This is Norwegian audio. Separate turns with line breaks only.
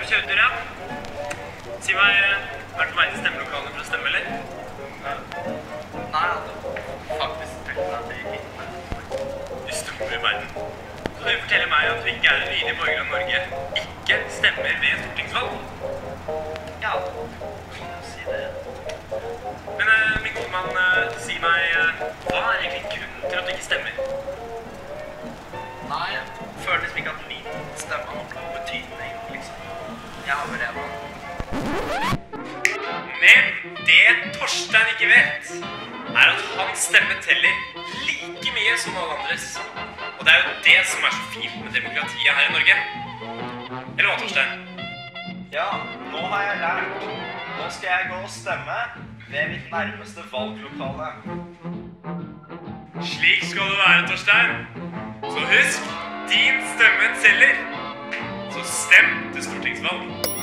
på kjøretur, ja. Si meg, er du på vei til stemmelokalene for å stemme, eller?
Nei, faktisk tenkte jeg at det gikk ikke.
Du store verden. Så du forteller meg at du ikke er en lydig borger av Norge, ikke stemmer ved stortingsvalg?
Ja, kan du si det?
Men min gode mann, si meg, hva er egentlig grunnen til at du ikke stemmer?
Nei, jeg føler liksom ikke at min stemme har noen betydning, liksom. Jeg har bare en.
Men det Torstein ikke vet, er at hans stemme teller like mye som alle andres. Og det er jo det som er så fint med demokratiet her i Norge. Eller hva, Torstein?
Ja, nå har jeg lært. Nå skal jeg gå og stemme ved mitt nærmeste valglokale.
Slik skal det være, Torstein. Så husk, din stemme teller. Så stem til stortingsvalg.